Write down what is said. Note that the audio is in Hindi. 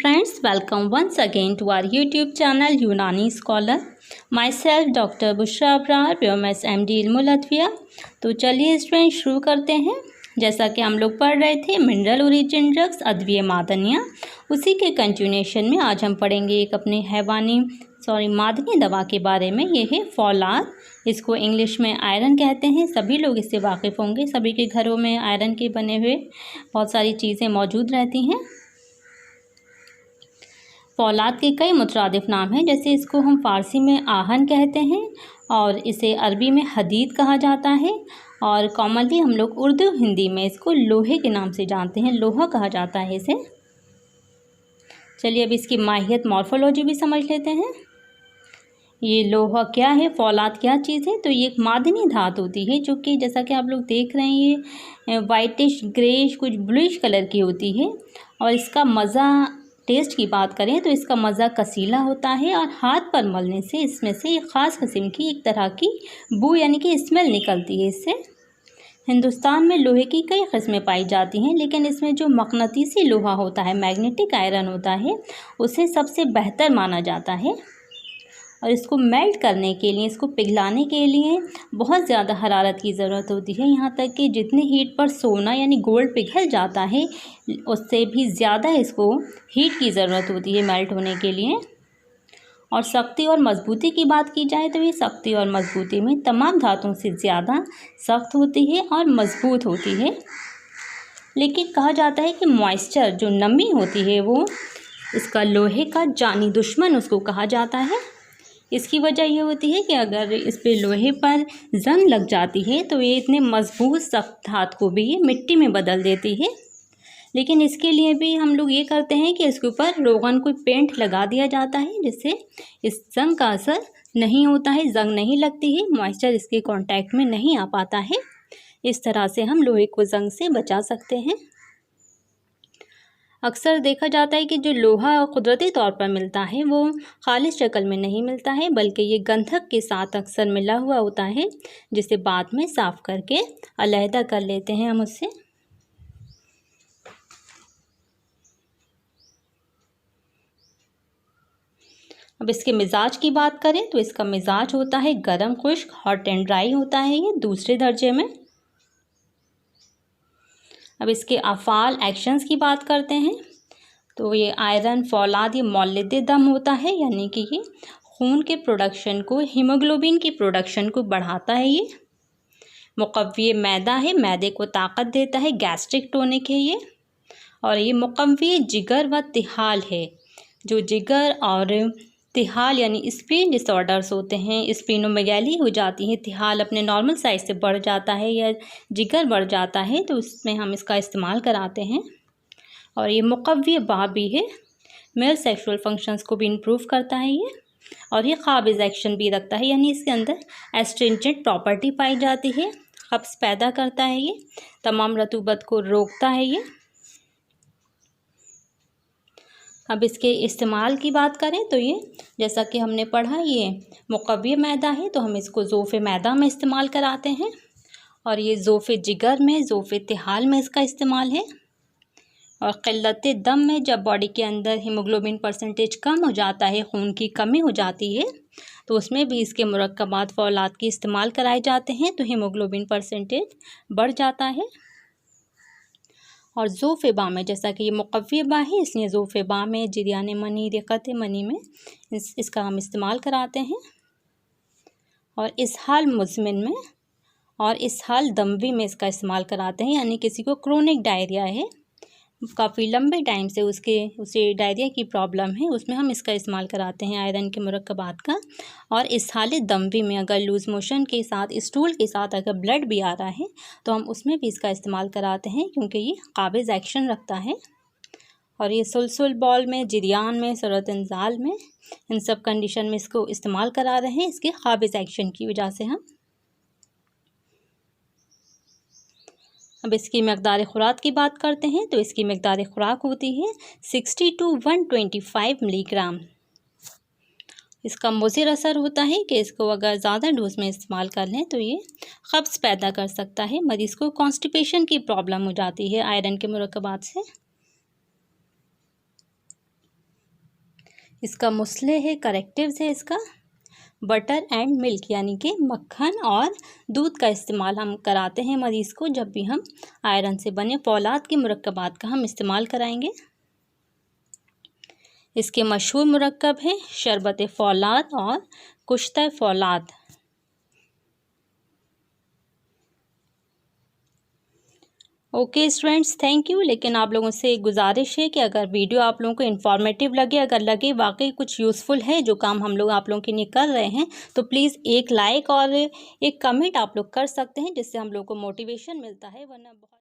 friends, welcome once again to our YouTube channel यूनानी scholar. My self doctor Bushra Abrar, BMS MD इल्मुल अदविया. तो चलिए स्टूडेंट शुरू करते हैं. जैसा कि हम लोग पढ़ रहे थे मिनरल ओरिजिन ड्रग्स अद्विय मादनियाँ, उसी के कंटिन्यूएशन में आज हम पढ़ेंगे एक अपने मादनी दवा के बारे में. ये है फौलाद. इसको इंग्लिश में आयरन कहते हैं. सभी लोग इससे वाकिफ़ होंगे. सभी के घरों में आयरन के बने हुए बहुत सारी चीज़ें मौजूद रहती हैं. फौलाद के कई मुतरादिफ नाम हैं. जैसे इसको हम फ़ारसी में आहन कहते हैं और इसे अरबी में हदीद कहा जाता है, और कॉमनली हम लोग उर्दू हिंदी में इसको लोहे के नाम से जानते हैं. लोहा कहा जाता है इसे. चलिए अब इसकी माहियत मॉर्फोलॉजी भी समझ लेते हैं. ये लोहा क्या है, फौलाद क्या चीज़ है. तो ये एक मादनी धातु होती है जो कि जैसा कि आप लोग देख रहे हैं ये वाइटिश ग्रेश कुछ ब्लूइश कलर की होती है. और इसका मज़ा, टेस्ट की बात करें तो इसका मज़ा कसीला होता है और हाथ पर मलने से इसमें से एक ख़ास किस्म की एक तरह की बू यानी कि स्मेल निकलती है इससे. हिंदुस्तान में लोहे की कई किस्में पाई जाती हैं, लेकिन इसमें जो मकनातीसी लोहा होता है, मैग्नेटिक आयरन होता है, उसे सबसे बेहतर माना जाता है. और इसको मेल्ट करने के लिए, इसको पिघलाने के लिए बहुत ज़्यादा हरारत की ज़रूरत होती है. यहाँ तक कि जितनी हीट पर सोना यानी गोल्ड पिघल जाता है उससे भी ज़्यादा इसको हीट की ज़रूरत होती है मेल्ट होने के लिए. और सख्ती और मजबूती की बात की जाए तो ये सख्ती और मजबूती में तमाम धातुओं से ज़्यादा सख्त होती है और मजबूत होती है. लेकिन कहा जाता है कि मॉइस्चर, जो नमी होती है, वो इसका लोहे का जानी दुश्मन उसको कहा जाता है. इसकी वजह ये होती है कि अगर इस पे लोहे पर जंग लग जाती है तो ये इतने मजबूत सख्त धातु को भी ये मिट्टी में बदल देती है. लेकिन इसके लिए भी हम लोग ये करते हैं कि इसके ऊपर रोगन कोई पेंट लगा दिया जाता है, जिससे इस जंग का असर नहीं होता है, जंग नहीं लगती है, मॉइस्चर इसके कांटेक्ट में नहीं आ पाता है. इस तरह से हम लोहे को जंग से बचा सकते हैं. अक्सर देखा जाता है कि जो लोहा कुदरती तौर पर मिलता है वो खालिश शक्ल में नहीं मिलता है, बल्कि ये गंधक के साथ अक्सर मिला हुआ होता है, जिसे बाद में साफ़ करके अलहदा कर लेते हैं हम उससे. अब इसके मिजाज की बात करें तो इसका मिजाज होता है गर्म खुश्क, हॉट एंड ड्राई होता है ये दूसरे दर्जे में. अब इसके अफ़ाल एक्शंस की बात करते हैं तो ये आयरन फौलाद ये मौलिद दम होता है, यानी कि ये खून के प्रोडक्शन को, हीमोग्लोबिन की प्रोडक्शन को बढ़ाता है. ये मुक़व्वी मैदा है, मैदे को ताकत देता है, गैस्ट्रिक टॉनिक है ये. और ये मुक़व्वी जिगर व तिहाल है. जो जिगर और तिहाल यानी स्प्लीन डिसऑर्डर्स होते हैं, स्प्लीनोमेगैली हो जाती है, तिहाल अपने नॉर्मल साइज से बढ़ जाता है या जिगर बढ़ जाता है, तो उसमें हम इसका इस्तेमाल कराते हैं. और ये मुक़व्वी बा भी है, मेल सेक्सुअल फंक्शंस को भी इम्प्रूव करता है ये. और ये काबिज़ एक्शन भी रखता है, यानी इसके अंदर एस्ट्रिंजेंट प्रॉपर्टी पाई जाती है, कब्ज़ पैदा करता है ये, तमाम रतूबत को रोकता है ये. अब इसके इस्तेमाल की बात करें तो ये जैसा कि हमने पढ़ा ये मुक़व्वी मैदा है, तो हम इसको ज़ोफ़े मैदा में इस्तेमाल कराते हैं. और ये ज़ोफ़े जिगर में, ज़ोफ़े तिहाल में इसका इस्तेमाल है. और क़िल्लत दम में, जब बॉडी के अंदर हीमोग्लोबिन परसेंटेज कम हो जाता है, खून की कमी हो जाती है, तो उसमें भी इसके मुरक्कबात फौलाद के इस्तेमाल कराए जाते हैं, तो हीमोग्लोबिन परसेंटेज बढ़ जाता है. और ज़ोफ़ेबा में, जैसा कि ये मुक़व्वी बा है, इसलिए ज़ोफ़ेबा में, जिरियान मनी, रिक़त मनी में इसका हम इस्तेमाल कराते हैं. और इसहाल मुज़मिन में और इसहाल दमवी में इसका इस्तेमाल कराते हैं, यानी किसी को क्रोनिक डायरिया है, काफ़ी लंबे टाइम से उसे डायरिया की प्रॉब्लम है, उसमें हम इसका इस्तेमाल कराते हैं आयरन के मुरक्कबात का. और इसहाल दमवी में अगर लूज़ मोशन के साथ, स्टूल के साथ अगर ब्लड भी आ रहा है तो हम उसमें भी इसका इस्तेमाल कराते हैं, क्योंकि ये काबिज़ एक्शन रखता है. और ये सुलसुल बॉल में, जिरियान में, सूरत इंजाल में, इन सब कंडीशन में इसको इस्तेमाल करा रहे हैं इसके काबिज़ एक्शन की वजह से हम. अब इसकी मकदार खुराक की बात करते हैं तो इसकी मकदार खुराक होती है 60 to 125 मिलीग्राम. इसका मुज़िर असर होता है कि इसको अगर ज़्यादा डोज में इस्तेमाल कर लें तो ये कब्ज़ पैदा कर सकता है। मरीज़ को कॉन्स्टिपेशन की प्रॉब्लम हो जाती है आयरन के मुरक्कबात से। इसका मुस्ले है, करेक्टिव्स है इसका बटर एंड मिल्क, यानी कि मक्खन और दूध का इस्तेमाल हम कराते हैं मरीज़ को जब भी हम आयरन से बने फौलाद के मुरक्कबात का हम इस्तेमाल कराएंगे। इसके मशहूर मुरक्कब हैं शरबत फौलाद और कुश्ता फौलाद। Okay students, thank you. लेकिन आप लोगों से एक गुजारिश है कि अगर वीडियो आप लोगों को इन्फॉर्मेटिव लगे, अगर लगे वाकई कुछ यूज़फुल है जो काम हम लोग आप लोगों के लिए कर रहे हैं, तो प्लीज़ एक लाइक और एक कमेंट आप लोग कर सकते हैं, जिससे हम लोग को मोटिवेशन मिलता है। वरना बहुत